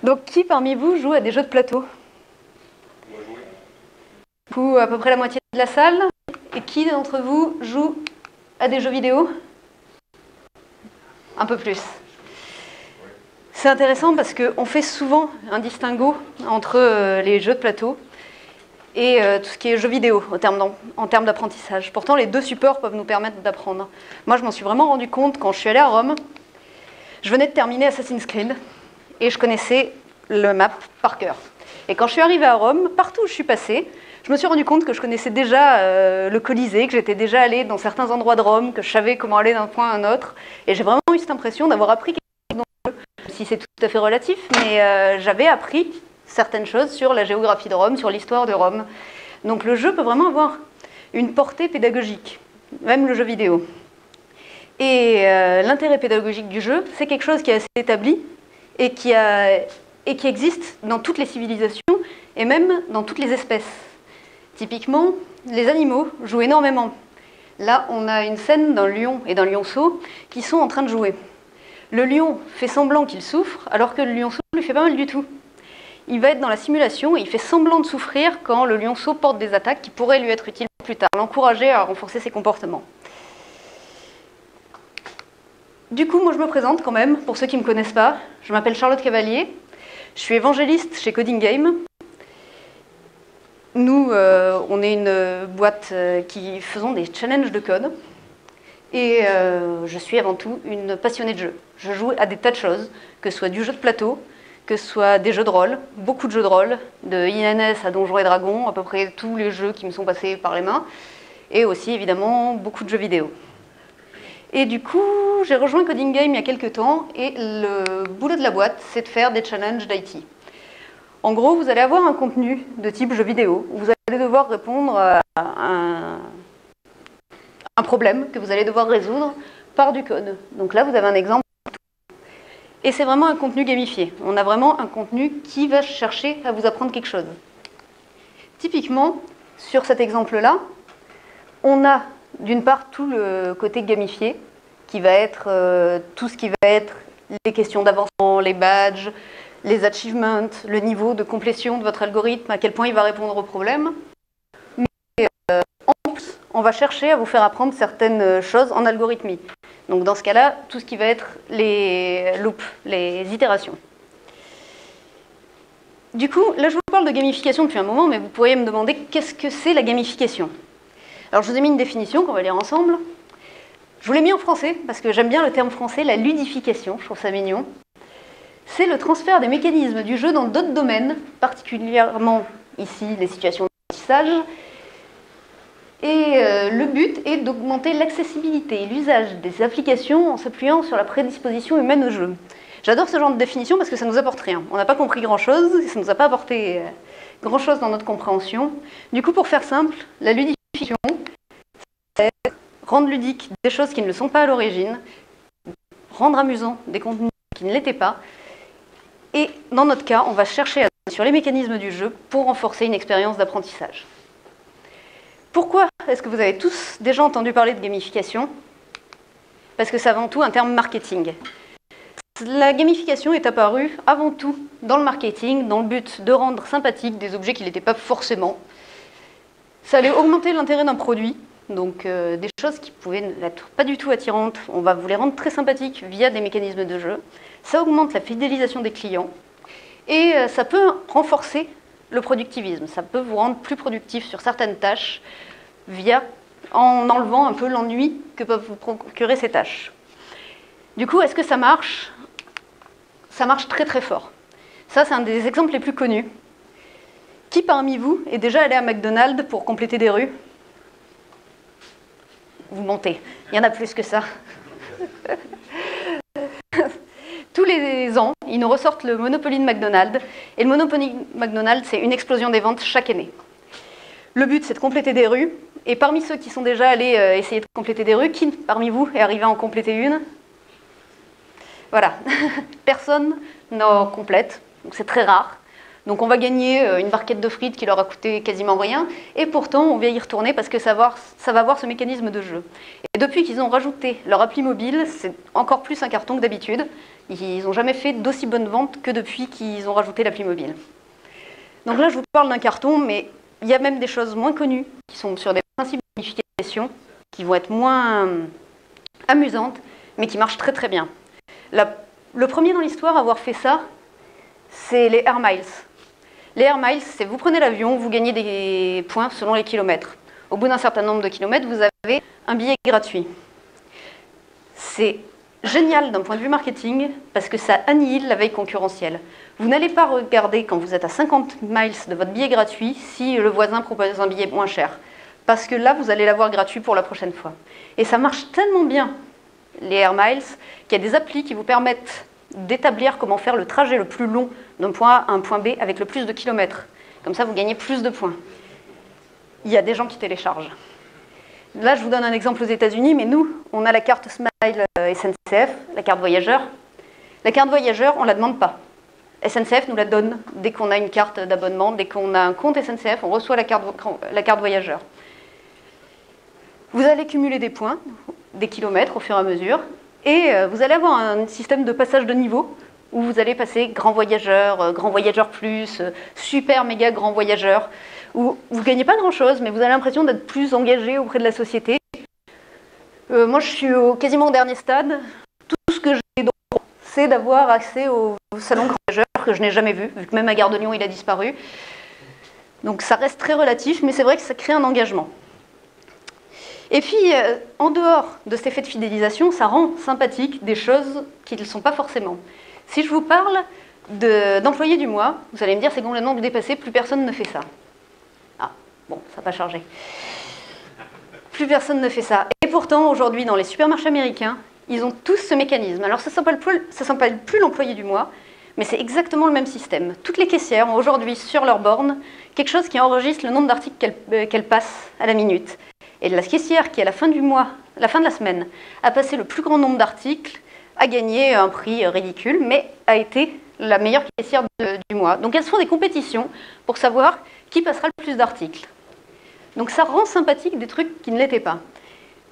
Donc, qui parmi vous joue à des jeux de plateau? Du coup, à peu près la moitié de la salle. Et qui d'entre vous joue à des jeux vidéo? Un peu plus. C'est intéressant parce qu'on fait souvent un distinguo entre les jeux de plateau et tout ce qui est jeux vidéo en termes d'apprentissage. Pourtant, les deux supports peuvent nous permettre d'apprendre. Moi, je m'en suis vraiment rendu compte quand je suis allée à Rome. Je venais de terminer Assassin's Creed et je connaissais le map par cœur. Et quand je suis arrivée à Rome, partout où je suis passée, je me suis rendu compte que je connaissais déjà le Colisée, que j'étais déjà allée dans certains endroits de Rome, que je savais comment aller d'un point à un autre. Et j'ai vraiment eu cette impression d'avoir appris quelque chose dans le jeu, même si c'est tout à fait relatif, mais j'avais appris certaines choses sur la géographie de Rome, sur l'histoire de Rome. Donc le jeu peut vraiment avoir une portée pédagogique, même le jeu vidéo. Et l'intérêt pédagogique du jeu, c'est quelque chose qui est assez établi et qui existe dans toutes les civilisations et même dans toutes les espèces. Typiquement, les animaux jouent énormément. Là, on a une scène d'un lion et d'un lionceau qui sont en train de jouer. Le lion fait semblant qu'il souffre, alors que le lionceau lui fait pas mal du tout. Il va être dans la simulation et il fait semblant de souffrir quand le lionceau porte des attaques qui pourraient lui être utiles plus tard, l'encourager à renforcer ses comportements. Du coup, moi je me présente quand même, pour ceux qui ne me connaissent pas. Je m'appelle Charlotte Cavalier, je suis évangéliste chez Coding Game. Nous, on est une boîte qui faisons des challenges de code. Et je suis avant tout une passionnée de jeu. Je joue à des tas de choses, que ce soit du jeu de plateau, que ce soit des jeux de rôle, beaucoup de jeux de rôle, de INS à Donjons et Dragons, à peu près tous les jeux qui me sont passés par les mains, et aussi évidemment beaucoup de jeux vidéo. Et du coup, j'ai rejoint Coding Game il y a quelques temps, et le boulot de la boîte, c'est de faire des challenges d'IT. En gros, vous allez avoir un contenu de type jeu vidéo, où vous allez devoir répondre à un problème que vous allez devoir résoudre par du code. Donc là, vous avez un exemple. Et c'est vraiment un contenu gamifié. On a vraiment un contenu qui va chercher à vous apprendre quelque chose. Typiquement, sur cet exemple-là, on a d'une part tout le côté gamifié, qui va être tout ce qui va être les questions d'avancement, les badges, les achievements, le niveau de complétion de votre algorithme, à quel point il va répondre aux problèmes. Mais en plus, on va chercher à vous faire apprendre certaines choses en algorithmie. Donc dans ce cas-là, tout ce qui va être les loops, les itérations. Du coup, là je vous parle de gamification depuis un moment, mais vous pourriez me demander qu'est-ce que c'est la gamification. Alors je vous ai mis une définition qu'on va lire ensemble. Je vous l'ai mis en français, parce que j'aime bien le terme français, la ludification, je trouve ça mignon. C'est le transfert des mécanismes du jeu dans d'autres domaines, particulièrement ici les situations d'apprentissage. Et le but est d'augmenter l'accessibilité et l'usage des applications en s'appuyant sur la prédisposition humaine au jeu. J'adore ce genre de définition parce que ça ne nous apporte rien. On n'a pas compris grand-chose, et ça ne nous a pas apporté grand-chose dans notre compréhension. Du coup, pour faire simple, la ludification, c'est rendre ludique des choses qui ne le sont pas à l'origine, rendre amusant des contenus qui ne l'étaient pas, et dans notre cas, on va chercher à sur les mécanismes du jeu pour renforcer une expérience d'apprentissage. Pourquoi est-ce que vous avez tous déjà entendu parler de gamification? Parce que c'est avant tout un terme marketing. La gamification est apparue avant tout dans le marketing, dans le but de rendre sympathiques des objets qui n'étaient pas forcément. Ça allait augmenter l'intérêt d'un produit, donc des choses qui pouvaient n'être pas du tout attirantes, on va vous les rendre très sympathiques via des mécanismes de jeu. Ça augmente la fidélisation des clients et ça peut renforcer le productivisme. Ça peut vous rendre plus productif sur certaines tâches en enlevant un peu l'ennui que peuvent vous procurer ces tâches. Du coup, est-ce que ça marche? Ça marche très très fort. Ça, c'est un des exemples les plus connus. Qui parmi vous est déjà allé à McDonald's pour compléter des rues? Vous mentez, il y en a plus que ça. Tous les ans, ils nous ressortent le Monopoly de McDonald's. Et le Monopoly de McDonald's, c'est une explosion des ventes chaque année. Le but, c'est de compléter des rues. Et parmi ceux qui sont déjà allés essayer de compléter des rues, qui parmi vous est arrivé à en compléter une? Voilà, personne n'en complète, donc c'est très rare. Donc on va gagner une barquette de frites qui leur a coûté quasiment rien, et pourtant on vient y retourner parce que ça va avoir ce mécanisme de jeu. Et depuis qu'ils ont rajouté leur appli mobile, c'est encore plus un carton que d'habitude. Ils n'ont jamais fait d'aussi bonne vente que depuis qu'ils ont rajouté l'appli mobile. Donc là je vous parle d'un carton, mais il y a même des choses moins connues qui sont sur des principes de gamification qui vont être moins amusantes, mais qui marchent très très bien. Le premier dans l'histoire à avoir fait ça, c'est les Air Miles. Les Air Miles, c'est vous prenez l'avion, vous gagnez des points selon les kilomètres. Au bout d'un certain nombre de kilomètres, vous avez un billet gratuit. C'est génial d'un point de vue marketing parce que ça annihile la veille concurrentielle. Vous n'allez pas regarder quand vous êtes à 50 miles de votre billet gratuit si le voisin propose un billet moins cher. Parce que là, vous allez l'avoir gratuit pour la prochaine fois. Et ça marche tellement bien, les Air Miles, qu'il y a des applis qui vous permettent d'établir comment faire le trajet le plus long d'un point A à un point B avec le plus de kilomètres. Comme ça, vous gagnez plus de points. Il y a des gens qui téléchargent. Là, je vous donne un exemple aux États-Unis, mais nous, on a la carte Smile SNCF, la carte voyageur. La carte voyageur, on ne la demande pas. SNCF nous la donne dès qu'on a une carte d'abonnement, dès qu'on a un compte SNCF, on reçoit la carte voyageur. Vous allez cumuler des points, des kilomètres au fur et à mesure, et vous allez avoir un système de passage de niveau où vous allez passer grand voyageur plus, super méga grand voyageur, où vous ne gagnez pas grand-chose, mais vous avez l'impression d'être plus engagé auprès de la société. Moi, je suis quasiment au dernier stade. Tout ce que j'ai droit, c'est d'avoir accès au salon grand voyageur que je n'ai jamais vu, vu que même à Gare de Lyon, il a disparu. Donc ça reste très relatif, mais c'est vrai que ça crée un engagement. Et puis, en dehors de cet effet de fidélisation, ça rend sympathique des choses qui ne le sont pas forcément. Si je vous parle d'employés du mois, vous allez me dire c'est complètement dépassé, plus personne ne fait ça. Ah, bon, ça n'a pas changé. Plus personne ne fait ça. Et pourtant, aujourd'hui, dans les supermarchés américains, ils ont tous ce mécanisme. Alors, ça ne s'appelle plus l'employé du mois, mais c'est exactement le même système. Toutes les caissières ont aujourd'hui sur leur borne quelque chose qui enregistre le nombre d'articles qu'elles passent à la minute. Et la caissière qui, à la fin du mois, la fin de la semaine, a passé le plus grand nombre d'articles, a gagné un prix ridicule, mais a été la meilleure caissière du mois. Donc elles font des compétitions pour savoir qui passera le plus d'articles. Donc ça rend sympathique des trucs qui ne l'étaient pas.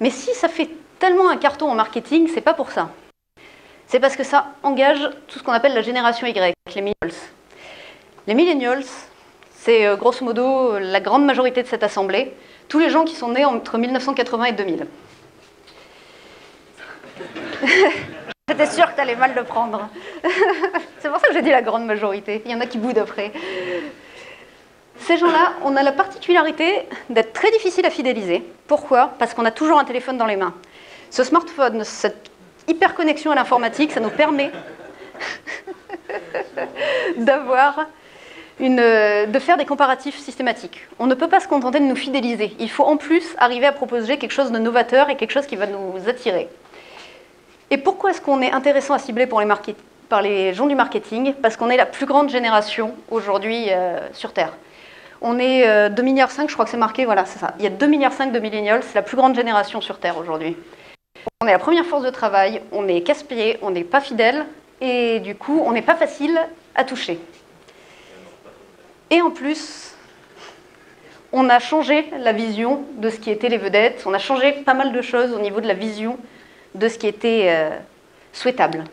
Mais si ça fait tellement un carton en marketing, c'est pas pour ça. C'est parce que ça engage tout ce qu'on appelle la génération Y, les millennials. Les millennials, c'est grosso modo la grande majorité de cette assemblée, tous les gens qui sont nés entre 1980 et 2000. J'étais sûre que tu allais mal le prendre. C'est pour ça que j'ai dit la grande majorité. Il y en a qui boudent après. Ces gens-là, on a la particularité d'être très difficile à fidéliser. Pourquoi? Parce qu'on a toujours un téléphone dans les mains. Ce smartphone, cette hyperconnexion à l'informatique, ça nous permet de faire des comparatifs systématiques. On ne peut pas se contenter de nous fidéliser. Il faut en plus arriver à proposer quelque chose de novateur et quelque chose qui va nous attirer. Et pourquoi est-ce qu'on est intéressant à cibler par les gens du marketing? Parce qu'on est la plus grande génération aujourd'hui sur Terre. On est 2,5 milliards, je crois que c'est marqué, voilà, c'est ça. Il y a 2,5 milliards de millennials, c'est la plus grande génération sur Terre aujourd'hui. On est la première force de travail, on est casse-pied, on n'est pas fidèle, et du coup, on n'est pas facile à toucher. Et en plus, on a changé la vision de ce qui étaient les vedettes, on a changé pas mal de choses au niveau de la vision de ce qui était souhaitable.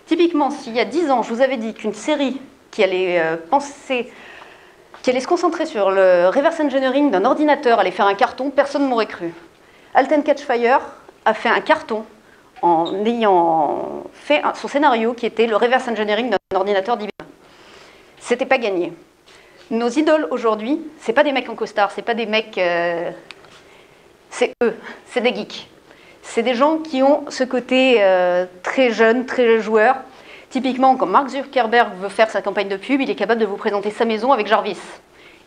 Typiquement, s'il y a 10 ans, je vous avais dit qu'une série qui allait se concentrer sur le reverse engineering d'un ordinateur allait faire un carton, personne ne m'aurait cru. Halt and Catch Fire a fait un carton en ayant fait son scénario qui était le reverse engineering d'un ordinateur d'IBM. C'était pas gagné. Nos idoles aujourd'hui, c'est pas des mecs en costard, c'est pas des mecs... c'est eux, c'est des geeks. C'est des gens qui ont ce côté très jeune, très joueur. Typiquement, quand Mark Zuckerberg veut faire sa campagne de pub, il est capable de vous présenter sa maison avec Jarvis.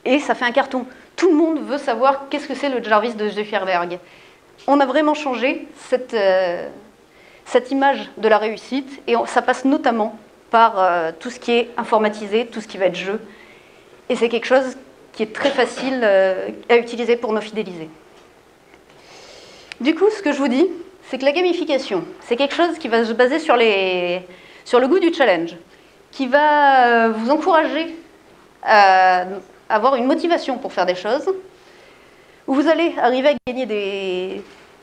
Et ça fait un carton. Tout le monde veut savoir qu'est-ce que c'est le Jarvis de Zuckerberg. On a vraiment changé cette image de la réussite, et ça passe notamment par tout ce qui est informatisé, tout ce qui va être jeu. Et c'est quelque chose qui est très facile à utiliser pour nous fidéliser. Du coup, ce que je vous dis, c'est que la gamification, c'est quelque chose qui va se baser sur le goût du challenge, qui va vous encourager avoir une motivation pour faire des choses, où vous allez arriver à gagner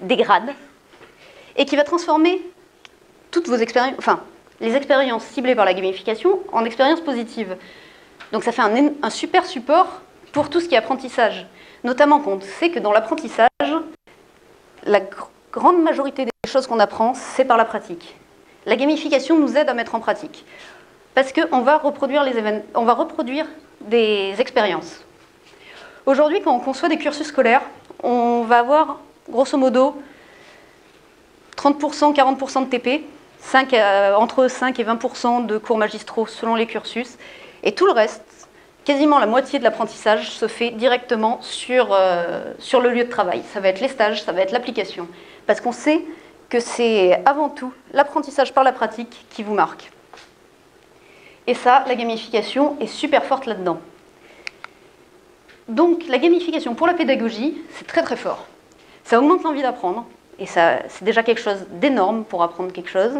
des grades, et qui va transformer toutes vos expériences, enfin, les expériences ciblées par la gamification en expériences positives. Donc ça fait un super support pour tout ce qui est apprentissage. Notamment quand on sait que dans l'apprentissage, la grande majorité des choses qu'on apprend, c'est par la pratique. La gamification nous aide à mettre en pratique. Parce qu'on va reproduire on va reproduire des expériences. Aujourd'hui, quand on conçoit des cursus scolaires, on va avoir, grosso modo, 30%, 40% de TP, entre 5 et 20% de cours magistraux selon les cursus, et tout le reste, quasiment la moitié de l'apprentissage se fait directement sur le lieu de travail. Ça va être les stages, ça va être l'application, parce qu'on sait que c'est avant tout l'apprentissage par la pratique qui vous marque. Et ça, la gamification est super forte là-dedans. Donc la gamification pour la pédagogie, c'est très très fort. Ça augmente l'envie d'apprendre, et ça, c'est déjà quelque chose d'énorme pour apprendre quelque chose.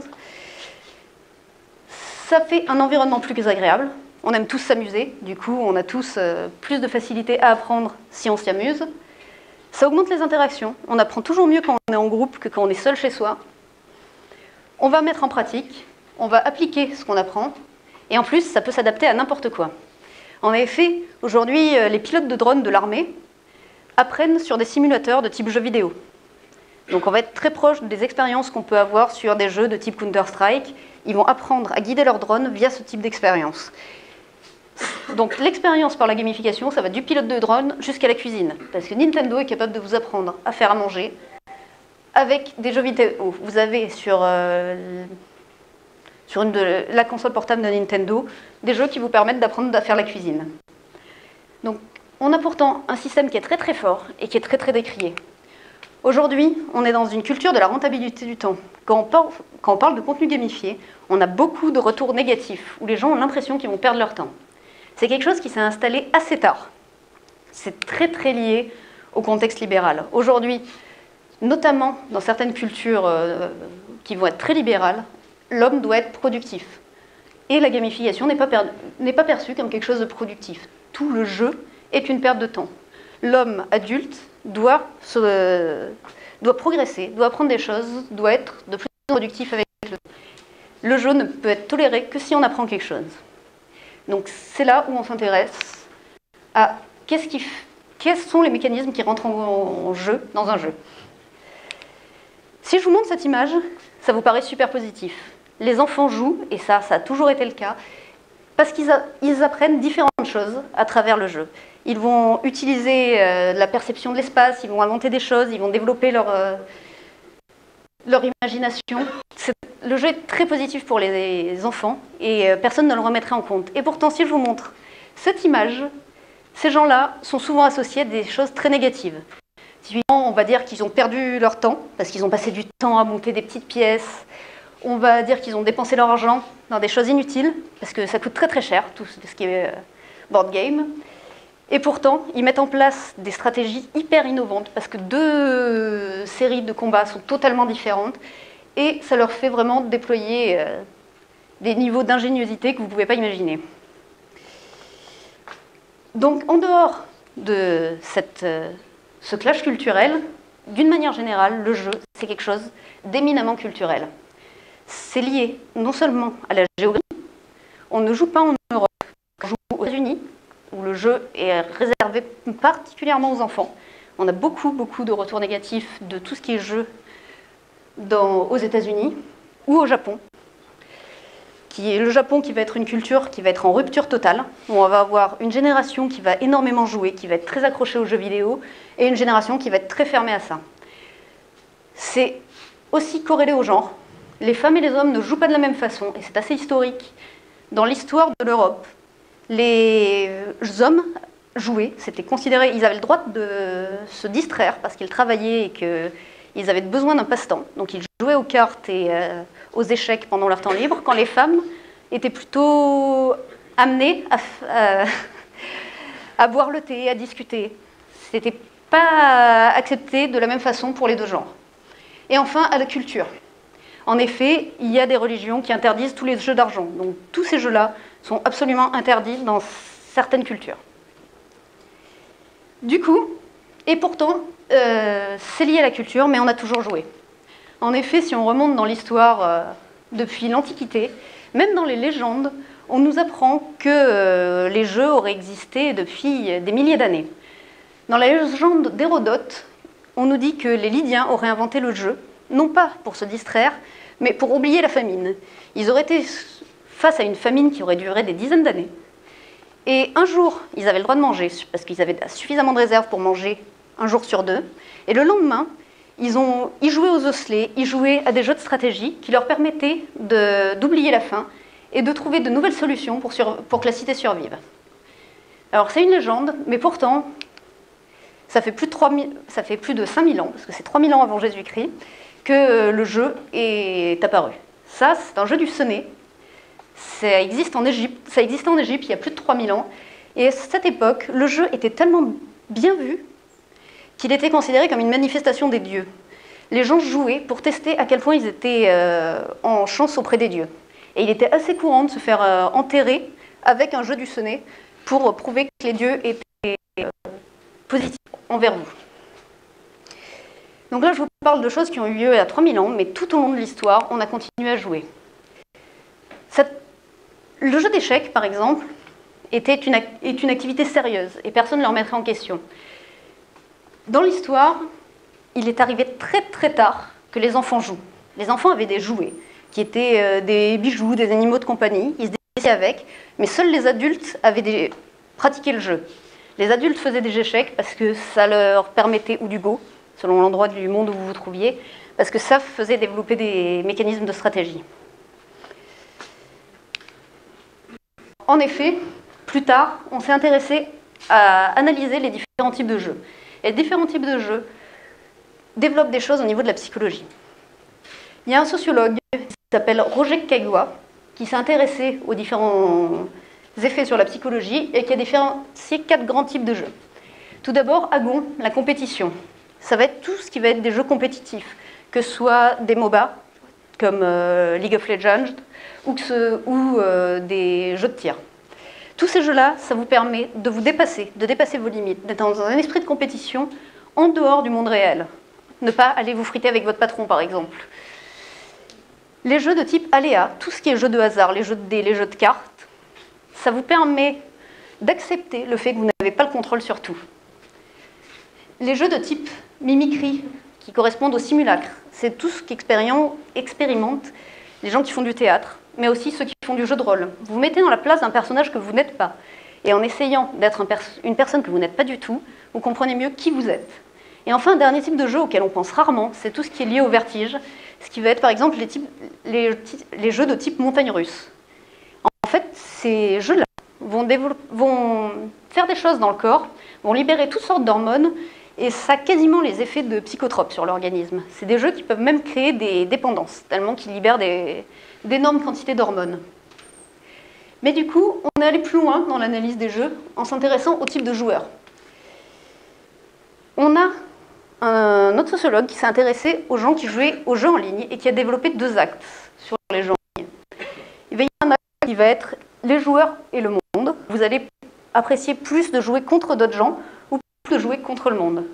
Ça fait un environnement plus agréable. On aime tous s'amuser, du coup on a tous plus de facilité à apprendre si on s'y amuse. Ça augmente les interactions, on apprend toujours mieux quand on est en groupe que quand on est seul chez soi. On va mettre en pratique, on va appliquer ce qu'on apprend, et en plus ça peut s'adapter à n'importe quoi. En effet, aujourd'hui, les pilotes de drones de l'armée apprennent sur des simulateurs de type jeux vidéo. Donc on va être très proche des expériences qu'on peut avoir sur des jeux de type Counter-Strike. Ils vont apprendre à guider leur drone via ce type d'expérience. Donc l'expérience par la gamification, ça va du pilote de drone jusqu'à la cuisine. Parce que Nintendo est capable de vous apprendre à faire à manger avec des jeux vidéo. Vous avez sur la console portable de Nintendo des jeux qui vous permettent d'apprendre à faire la cuisine. Donc on a pourtant un système qui est très très fort et qui est très très décrié. Aujourd'hui, on est dans une culture de la rentabilité du temps. Quand on parle de contenu gamifié, on a beaucoup de retours négatifs, où les gens ont l'impression qu'ils vont perdre leur temps. C'est quelque chose qui s'est installé assez tard. C'est très très lié au contexte libéral. Aujourd'hui, notamment dans certaines cultures qui vont être très libérales, l'homme doit être productif. Et la gamification n'est pas perçue comme quelque chose de productif. Tout le jeu est une perte de temps. L'homme adulte doit progresser, doit apprendre des choses, doit être de plus en plus productif avec le jeu. Le jeu ne peut être toléré que si on apprend quelque chose. Donc c'est là où on s'intéresse à quels sont les mécanismes qui rentrent en jeu dans un jeu. Si je vous montre cette image, ça vous paraît super positif. Les enfants jouent, et ça a toujours été le cas, parce qu'ils apprennent différentes choses à travers le jeu. Ils vont utiliser la perception de l'espace, ils vont inventer des choses, ils vont développer leur imagination. Le jeu est très positif pour les enfants et personne ne le remettrait en compte. Et pourtant, si je vous montre cette image, ces gens-là sont souvent associés à des choses très négatives. Typiquement, on va dire qu'ils ont perdu leur temps parce qu'ils ont passé du temps à monter des petites pièces. On va dire qu'ils ont dépensé leur argent dans des choses inutiles parce que ça coûte très très cher, tout ce qui est board game. Et pourtant, ils mettent en place des stratégies hyper innovantes parce que deux séries de combats sont totalement différentes et ça leur fait vraiment déployer des niveaux d'ingéniosité que vous ne pouvez pas imaginer. Donc, en dehors de ce clash culturel, d'une manière générale, le jeu, c'est quelque chose d'éminemment culturel. C'est lié non seulement à la géographie, on ne joue pas en Europe, on joue aux États-Unis, où le jeu est réservé particulièrement aux enfants. On a beaucoup de retours négatifs de tout ce qui est jeu aux États-Unis ou au Japon. Le Japon qui va être une culture qui va être en rupture totale, où on va avoir une génération qui va énormément jouer, qui va être très accrochée aux jeux vidéo, et une génération qui va être très fermée à ça. C'est aussi corrélé au genre. Les femmes et les hommes ne jouent pas de la même façon, et c'est assez historique. Dans l'histoire de l'Europe, les hommes jouaient, c'était considéré, ils avaient le droit de se distraire parce qu'ils travaillaient et qu'ils avaient besoin d'un passe-temps. Donc ils jouaient aux cartes et aux échecs pendant leur temps libre, quand les femmes étaient plutôt amenées à boire le thé, à discuter. C'était pas accepté de la même façon pour les deux genres. Et enfin, à la culture. En effet, il y a des religions qui interdisent tous les jeux d'argent. Donc tous ces jeux-là sont absolument interdits dans certaines cultures. Du coup, et pourtant, c'est lié à la culture, mais on a toujours joué. En effet, si on remonte dans l'histoire depuis l'Antiquité, même dans les légendes, on nous apprend que les jeux auraient existé depuis des milliers d'années. Dans la légende d'Hérodote, on nous dit que les Lydiens auraient inventé le jeu, non pas pour se distraire, mais pour oublier la famine. Ils auraient été face à une famine qui aurait duré des dizaines d'années. Et un jour, ils avaient le droit de manger, parce qu'ils avaient suffisamment de réserves pour manger un jour sur deux. Et le lendemain, ils jouaient aux osselets, ils jouaient à des jeux de stratégie qui leur permettaient d'oublier la faim et de trouver de nouvelles solutions pour que la cité survive. Alors c'est une légende, mais pourtant, ça fait plus de 5000 ans, parce que c'est 3000 ans avant Jésus-Christ, que le jeu est apparu. Ça, c'est un jeu du sonnet. Ça existait en Égypte il y a plus de 3000 ans. Et à cette époque, le jeu était tellement bien vu qu'il était considéré comme une manifestation des dieux. Les gens jouaient pour tester à quel point ils étaient en chance auprès des dieux. Et il était assez courant de se faire enterrer avec un jeu du sonnet pour prouver que les dieux étaient positifs envers vous. Donc là, je vous parle de choses qui ont eu lieu il y a 3000 ans, mais tout au long de l'histoire, on a continué à jouer. Le jeu d'échecs, par exemple, est une activité sérieuse et personne ne le remettrait en question. Dans l'histoire, il est arrivé très très tard que les enfants jouent. Les enfants avaient des jouets, qui étaient des bijoux, des animaux de compagnie, ils se déplaçaient avec, mais seuls les adultes avaient pratiqué le jeu. Les adultes faisaient des échecs parce que ça leur permettait, ou du go, selon l'endroit du monde où vous vous trouviez, parce que ça faisait développer des mécanismes de stratégie. En effet, plus tard, on s'est intéressé à analyser les différents types de jeux. Et les différents types de jeux développent des choses au niveau de la psychologie. Il y a un sociologue qui s'appelle Roger Caillois qui s'est intéressé aux différents effets sur la psychologie et qui a différencié 4 grands types de jeux. Tout d'abord, Agon, la compétition. Ça va être tout ce qui va être des jeux compétitifs, que ce soit des MOBA, comme League of Legends, ou des jeux de tir. Tous ces jeux-là, ça vous permet de vous dépasser, de dépasser vos limites, d'être dans un esprit de compétition en dehors du monde réel. Ne pas aller vous friter avec votre patron, par exemple. Les jeux de type aléa, tout ce qui est jeu de hasard, les jeux de dés, les jeux de cartes, ça vous permet d'accepter le fait que vous n'avez pas le contrôle sur tout. Les jeux de type mimicry, qui correspondent au simulacre, c'est tout ce qui expérimente les gens qui font du théâtre, mais aussi ceux qui font du jeu de rôle. Vous vous mettez dans la place d'un personnage que vous n'êtes pas. Et en essayant d'être une personne que vous n'êtes pas du tout, vous comprenez mieux qui vous êtes. Et enfin, un dernier type de jeu auquel on pense rarement, c'est tout ce qui est lié au vertige, ce qui va être par exemple les jeux de type montagne russe. En fait, ces jeux-là vont faire des choses dans le corps, vont libérer toutes sortes d'hormones, et ça a quasiment les effets de psychotropes sur l'organisme. C'est des jeux qui peuvent même créer des dépendances, tellement qu'ils libèrent d'énormes quantités d'hormones. Mais du coup, on est allé plus loin dans l'analyse des jeux en s'intéressant au type de joueurs. On a un autre sociologue qui s'est intéressé aux gens qui jouaient aux jeux en ligne et qui a développé 2 actes sur les jeux en ligne. Il va y avoir un acte qui va être les joueurs et le monde. Vous allez apprécier plus de jouer contre d'autres gens ou plus de jouer contre le monde.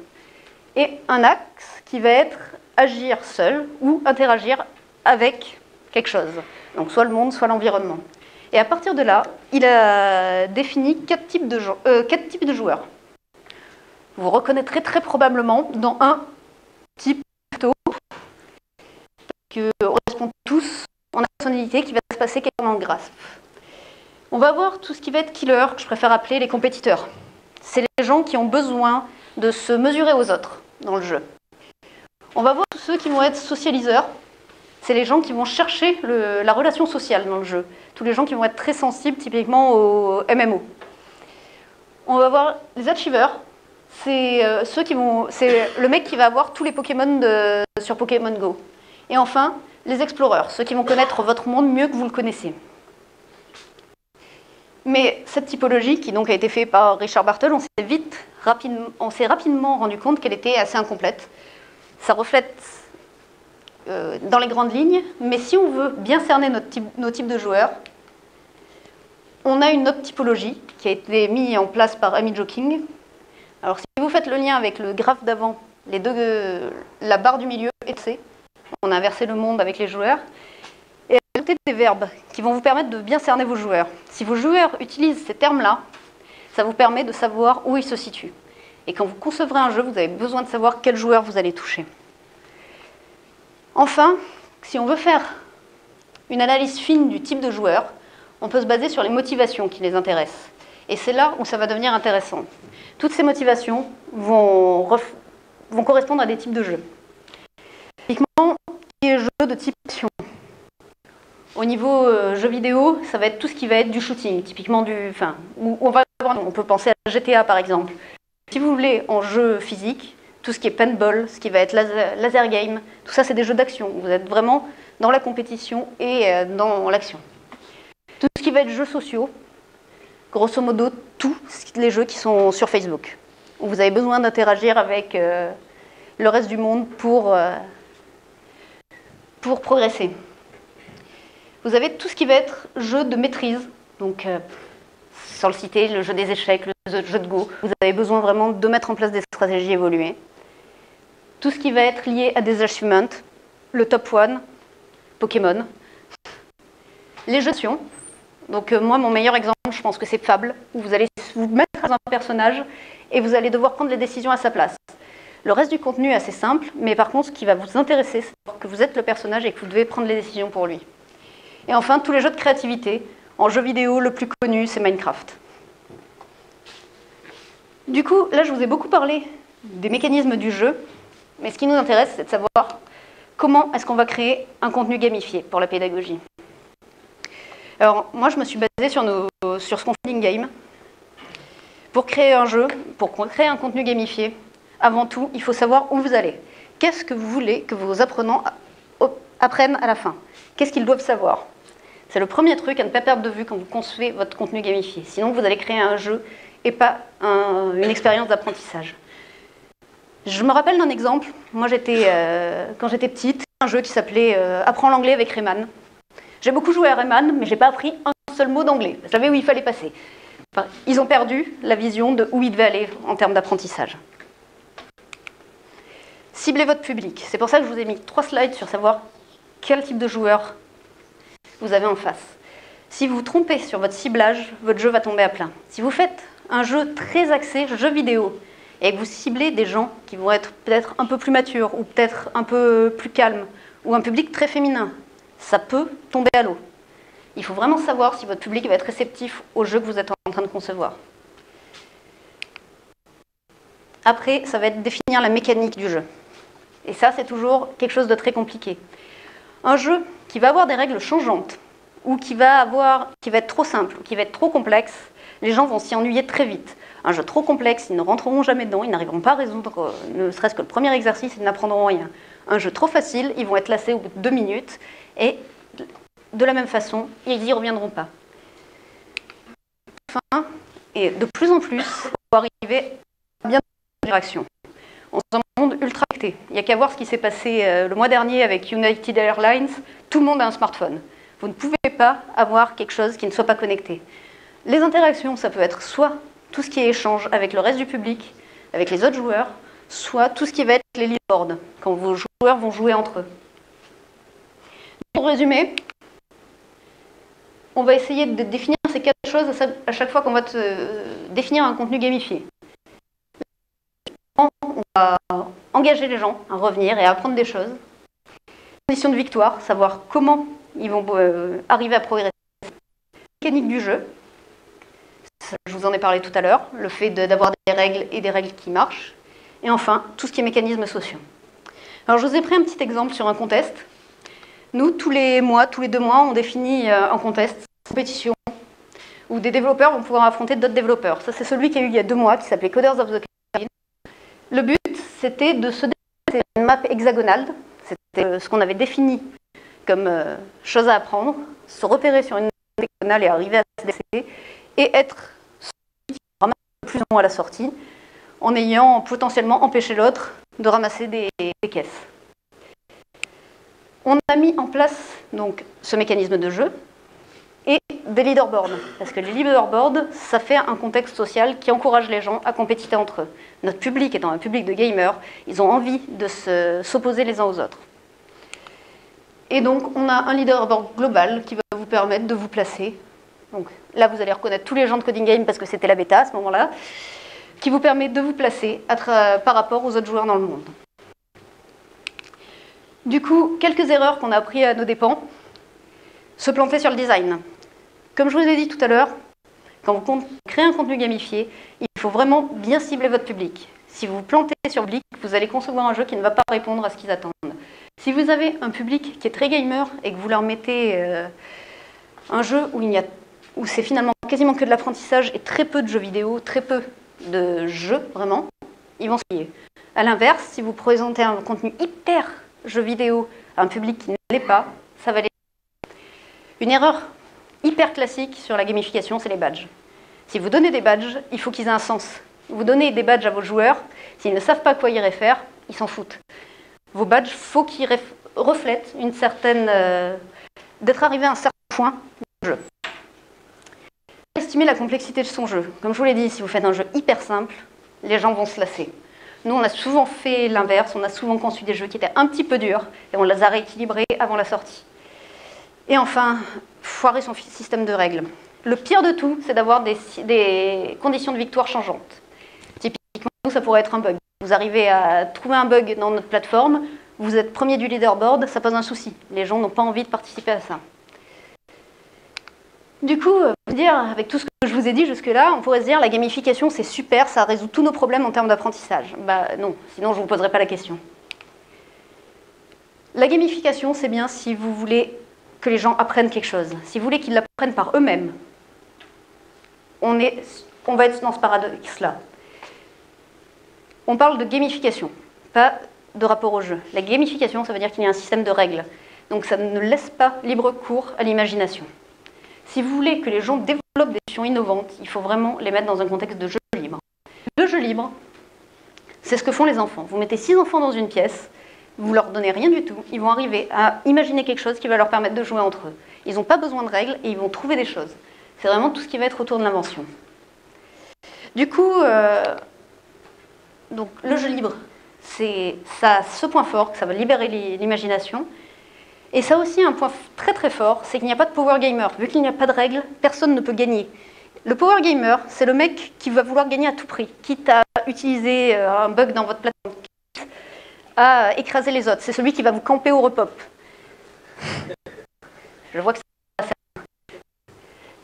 Et un axe qui va être agir seul ou interagir avec quelque chose. Donc soit le monde, soit l'environnement. Et à partir de là, il a défini 4 types de joueurs. Vous reconnaîtrez très probablement dans un type plutôt que correspond tous en personnalité qui va se passer quelqu'un en grasp. On va voir tout ce qui va être killer, que je préfère appeler les compétiteurs. C'est les gens qui ont besoin de se mesurer aux autres dans le jeu. On va voir tous ceux qui vont être socialiseurs. C'est les gens qui vont chercher la relation sociale dans le jeu. Tous les gens qui vont être très sensibles typiquement au MMO. On va voir les achievers. C'est le mec qui va avoir tous les Pokémon sur Pokémon Go. Et enfin, les explorers, ceux qui vont connaître votre monde mieux que vous le connaissez. Mais cette typologie, qui donc a été faite par Richard Bartle, on s'est rapidement rendu compte qu'elle était assez incomplète. Ça reflète dans les grandes lignes, mais si on veut bien cerner nos types de joueurs, on a une autre typologie qui a été mise en place par Amy Joking. Alors si vous faites le lien avec le graphe d'avant, la barre du milieu est C. On a inversé le monde avec les joueurs. Et ajouter des verbes qui vont vous permettre de bien cerner vos joueurs. Si vos joueurs utilisent ces termes-là, ça vous permet de savoir où ils se situent. Et quand vous concevrez un jeu, vous avez besoin de savoir quel joueur vous allez toucher. Enfin, si on veut faire une analyse fine du type de joueur, on peut se baser sur les motivations qui les intéressent. Et c'est là où ça va devenir intéressant. Toutes ces motivations vont correspondre à des types de jeux. Typiquement, les jeux de type action. Au niveau jeux vidéo, ça va être tout ce qui va être du shooting, typiquement on peut penser à GTA par exemple. Si vous voulez en jeu physique, tout ce qui est paintball, ce qui va être laser game, tout ça c'est des jeux d'action. Vous êtes vraiment dans la compétition et dans l'action. Tout ce qui va être jeux sociaux, grosso modo tous les jeux qui sont sur Facebook, où vous avez besoin d'interagir avec le reste du monde pour progresser. Vous avez tout ce qui va être jeu de maîtrise, donc sans le citer, le jeu des échecs, le jeu de Go. Vous avez besoin vraiment de mettre en place des stratégies évoluées. Tout ce qui va être lié à des achievements, le top 1, Pokémon. Les jeux d'action. Donc moi, mon meilleur exemple, je pense que c'est Fable, où vous allez vous mettre dans un personnage et vous allez devoir prendre les décisions à sa place. Le reste du contenu est assez simple, mais par contre, ce qui va vous intéresser, c'est que vous êtes le personnage et que vous devez prendre les décisions pour lui. Et enfin, tous les jeux de créativité. En jeu vidéo, le plus connu, c'est Minecraft. Du coup, là, je vous ai beaucoup parlé des mécanismes du jeu, mais ce qui nous intéresse, c'est de savoir comment est-ce qu'on va créer un contenu gamifié pour la pédagogie. Alors, moi, je me suis basée sur ce qu'on fait in-game. Pour créer un jeu, pour créer un contenu gamifié, avant tout, il faut savoir où vous allez. Qu'est-ce que vous voulez que vos apprenants apprennent à la fin? Qu'est-ce qu'ils doivent savoir? C'est le premier truc à ne pas perdre de vue quand vous concevez votre contenu gamifié. Sinon, vous allez créer un jeu et pas une expérience d'apprentissage. Je me rappelle d'un exemple. Moi, quand j'étais petite, un jeu qui s'appelait Apprends l'anglais avec Rayman. J'ai beaucoup joué à Rayman, mais je n'ai pas appris un seul mot d'anglais. Je savais où il fallait passer. Enfin, ils ont perdu la vision de où ils devaient aller en termes d'apprentissage. Ciblez votre public. C'est pour ça que je vous ai mis 3 slides sur savoir quel type de joueur vous avez en face. Si vous vous trompez sur votre ciblage, votre jeu va tomber à plat. Si vous faites un jeu très axé jeu vidéo et que vous ciblez des gens qui vont être peut-être un peu plus matures ou peut-être un peu plus calmes ou un public très féminin, ça peut tomber à l'eau. Il faut vraiment savoir si votre public va être réceptif au jeu que vous êtes en train de concevoir. Après, ça va être définir la mécanique du jeu. Et ça, c'est toujours quelque chose de très compliqué. Un jeu qui va avoir des règles changeantes, ou qui va être trop simple, ou qui va être trop complexe, les gens vont s'y ennuyer très vite. Un jeu trop complexe, ils ne rentreront jamais dedans, ils n'arriveront pas à résoudre ne serait-ce que le premier exercice, ils n'apprendront rien. Un jeu trop facile, ils vont être lassés au bout de 2 minutes, et de la même façon, ils n'y reviendront pas. Enfin, et de plus en plus, on va arriver à bien d'interaction. On est dans un monde ultra connecté. Il n'y a qu'à voir ce qui s'est passé le mois dernier avec United Airlines. Tout le monde a un smartphone. Vous ne pouvez pas avoir quelque chose qui ne soit pas connecté. Les interactions, ça peut être soit tout ce qui est échange avec le reste du public, avec les autres joueurs, soit tout ce qui va être les leaderboards, quand vos joueurs vont jouer entre eux. Pour résumer, on va essayer de définir ces 4 choses à chaque fois qu'on va définir un contenu gamifié. On va engager les gens à revenir et à apprendre des choses. Condition de victoire, savoir comment ils vont arriver à progresser. Mécanique du jeu, je vous en ai parlé tout à l'heure, le fait d'avoir des règles et des règles qui marchent. Et enfin, tout ce qui est mécanismes sociaux. Alors je vous ai pris un petit exemple sur un contest. Nous, tous les 2 mois, on définit un contest, une compétition, où des développeurs vont pouvoir affronter d'autres développeurs. Ça, c'est celui qu'il y a eu il y a 2 mois, qui s'appelait Coders of the Caribbean. Le but, c'était de se définir une map hexagonale. C'était ce qu'on avait défini comme chose à apprendre, se repérer sur une map hexagonale et arriver à se décider, et être celui qui ramasse le plus ou moins à la sortie, en ayant potentiellement empêché l'autre de ramasser des caisses. On a mis en place donc ce mécanisme de jeu, et des leaderboards. Parce que les leaderboards, ça fait un contexte social qui encourage les gens à compétiter entre eux. Notre public étant un public de gamers, ils ont envie de s'opposer les uns aux autres. Et donc, on a un leaderboard global qui va vous permettre de vous placer. Donc là, vous allez reconnaître tous les gens de Coding Game parce que c'était la bêta à ce moment-là, qui vous permet de vous placer par rapport aux autres joueurs dans le monde. Du coup, quelques erreurs qu'on a apprises à nos dépens. Se planter sur le design. Comme je vous ai dit tout à l'heure, quand vous créez un contenu gamifié, il faut vraiment bien cibler votre public. Si vous vous plantez sur le public, vous allez concevoir un jeu qui ne va pas répondre à ce qu'ils attendent. Si vous avez un public qui est très gamer et que vous leur mettez un jeu où c'est finalement quasiment que de l'apprentissage et très peu de jeux vidéo, très peu de jeux vraiment, ils vont se plier. A l'inverse, si vous présentez un contenu hyper jeu vidéo à un public qui ne l'est pas, ça va les... Une erreur hyper classique sur la gamification, c'est les badges. Si vous donnez des badges, il faut qu'ils aient un sens. Vous donnez des badges à vos joueurs, s'ils ne savent pas à quoi y réfèrent, ils s'en foutent. Vos badges, il faut qu'ils reflètent une certaine... d'être arrivé à un certain point du jeu. Estimer la complexité de son jeu. Comme je vous l'ai dit, si vous faites un jeu hyper simple, les gens vont se lasser. Nous, on a souvent fait l'inverse, on a souvent conçu des jeux qui étaient un petit peu durs et on les a rééquilibrés avant la sortie. Et enfin, foirer son système de règles. Le pire de tout, c'est d'avoir des conditions de victoire changeantes. Typiquement, ça pourrait être un bug. Vous arrivez à trouver un bug dans notre plateforme, vous êtes premier du leaderboard, ça pose un souci. Les gens n'ont pas envie de participer à ça. Du coup, avec tout ce que je vous ai dit jusque-là, on pourrait se dire la gamification c'est super, ça résout tous nos problèmes en termes d'apprentissage. Bah non, sinon je ne vous poserai pas la question. La gamification, c'est bien si vous voulez que les gens apprennent quelque chose. Si vous voulez qu'ils l'apprennent par eux-mêmes, on va être dans ce paradoxe-là. On parle de gamification, pas de rapport au jeu. La gamification, ça veut dire qu'il y a un système de règles. Donc ça ne laisse pas libre cours à l'imagination. Si vous voulez que les gens développent des solutions innovantes, il faut vraiment les mettre dans un contexte de jeu libre. Le jeu libre, c'est ce que font les enfants. Vous mettez 6 enfants dans une pièce, vous leur donnez rien du tout, ils vont arriver à imaginer quelque chose qui va leur permettre de jouer entre eux. Ils n'ont pas besoin de règles et ils vont trouver des choses. C'est vraiment tout ce qui va être autour de l'invention. Du coup, donc, le jeu libre, ça a ce point fort, que ça va libérer l'imagination. Et ça a aussi un point très très fort, c'est qu'il n'y a pas de power gamer. Vu qu'il n'y a pas de règles, personne ne peut gagner. Le power gamer, c'est le mec qui va vouloir gagner à tout prix, quitte à utiliser un bug dans votre plateforme, quitte à écraser les autres. C'est celui qui va vous camper au repop. Je vois que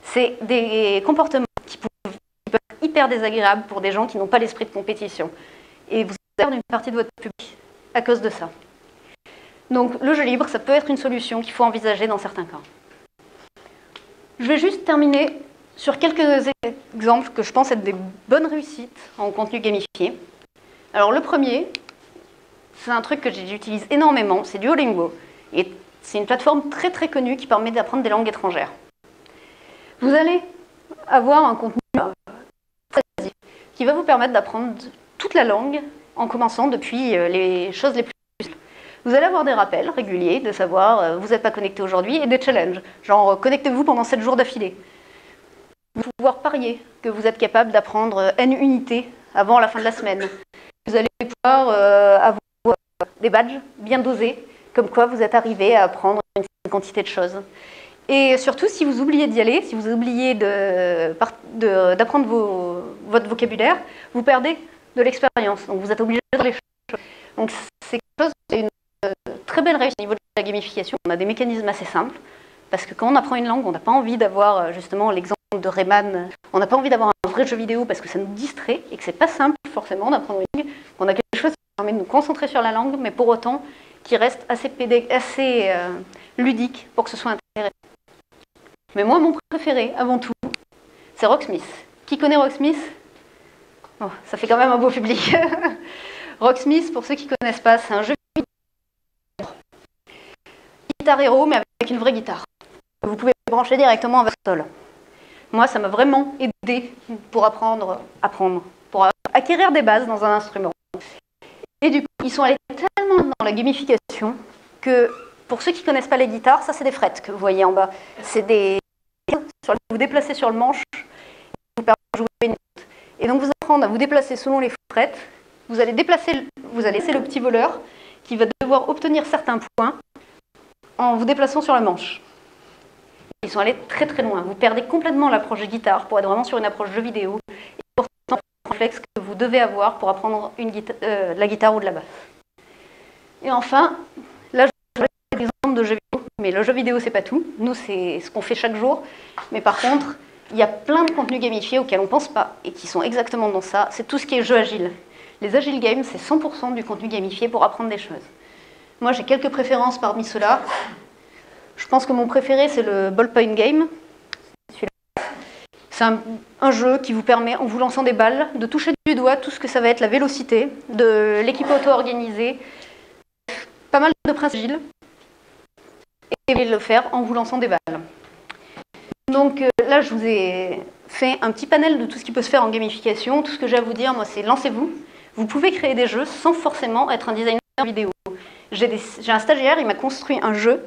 c'est des comportements qui peuvent être hyper désagréables pour des gens qui n'ont pas l'esprit de compétition. Et vous perdez une partie de votre public à cause de ça. Donc le jeu libre, ça peut être une solution qu'il faut envisager dans certains cas. Je vais juste terminer sur quelques exemples que je pense être des bonnes réussites en contenu gamifié. Alors le premier, c'est un truc que j'utilise énormément, c'est Duolingo. Et c'est une plateforme très très connue qui permet d'apprendre des langues étrangères. Vous allez avoir un contenu très basique qui va vous permettre d'apprendre toute la langue en commençant depuis les choses les plus simples. Vous allez avoir des rappels réguliers de savoir vous n'êtes pas connecté aujourd'hui et des challenges, genre connectez-vous pendant 7 jours d'affilée. Vous allez pouvoir parier que vous êtes capable d'apprendre N unités avant la fin de la semaine. Vous allez pouvoir avoir des badges bien dosés, comme quoi vous êtes arrivé à apprendre une certaine quantité de choses. Et surtout, si vous oubliez d'y aller, si vous oubliez d'apprendre votre vocabulaire, vous perdez de l'expérience. Donc vous êtes obligé de faire les choses. Donc c'est quelque chose, c'est une très belle réussite au niveau de la gamification. On a des mécanismes assez simples, parce que quand on apprend une langue, on n'a pas envie d'avoir justement l'exemple de Rayman. On n'a pas envie d'avoir un vrai jeu vidéo parce que ça nous distrait et que c'est pas simple forcément d'apprendre une langue. On a quelque chose qui permet de nous concentrer sur la langue, mais pour autant qui reste assez ludique pour que ce soit intéressant. Mais moi, mon préféré, avant tout, c'est Rocksmith. Qui connaît Rocksmith? Oh, ça fait quand même un beau public. Rocksmith, pour ceux qui ne connaissent pas, c'est un jeu Guitar Hero, mais avec une vraie guitare. Vous pouvez brancher directement à votre sol. Moi, ça m'a vraiment aidé pour apprendre, pour acquérir des bases dans un instrument. Et du coup, ils sont allés tellement dans la gamification que, pour ceux qui ne connaissent pas les guitares, ça c'est des frettes que vous voyez en bas. C'est des vous déplacer sur le manche, vous permet de jouer une note. Et donc vous apprendre à vous déplacer selon les frettes. Vous allez laisser le petit voleur qui va devoir obtenir certains points en vous déplaçant sur la manche. Ils sont allés très très loin. Vous perdez complètement l'approche de guitare pour être vraiment sur une approche jeu vidéo. Et pourtant, c'est un réflexe que vous devez avoir pour apprendre de la guitare ou de la basse. Et enfin, là, je vais vous des exemples de jeux vidéo. Mais le jeu vidéo, c'est pas tout. Nous, c'est ce qu'on fait chaque jour. Mais par contre, il y a plein de contenus gamifiés auxquels on ne pense pas et qui sont exactement dans ça. C'est tout ce qui est jeu agile. Les Agile Games, c'est 100% du contenu gamifié pour apprendre des choses. Moi, j'ai quelques préférences parmi ceux-là. Je pense que mon préféré, c'est le Ballpoint Game. C'est un jeu qui vous permet, en vous lançant des balles, de toucher du doigt tout ce que ça va être la vélocité, de l'équipe auto-organisée, pas mal de principes agiles, et le faire en vous lançant des balles. Donc là, je vous ai fait un petit panel de tout ce qui peut se faire en gamification. Tout ce que j'ai à vous dire, moi, c'est lancez-vous. Vous pouvez créer des jeux sans forcément être un designer vidéo. J'ai un stagiaire, il m'a construit un jeu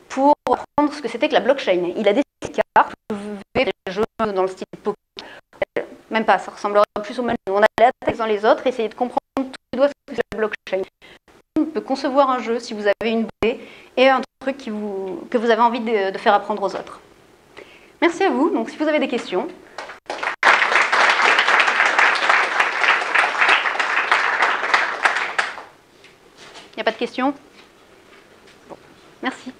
pour apprendre ce que c'était que la blockchain. Il a des cartes, vous verrez des jeux dans le style poker. Même pas, ça ressemblerait plus au même. On allait attaquer dans les autres, essayer de comprendre tous les doigts ce que c'est la blockchain. On peut concevoir un jeu si vous avez une idée et un truc que vous avez envie de faire apprendre aux autres. Merci à vous. Donc, si vous avez des questions. Il n'y a pas de questions? Bon, merci.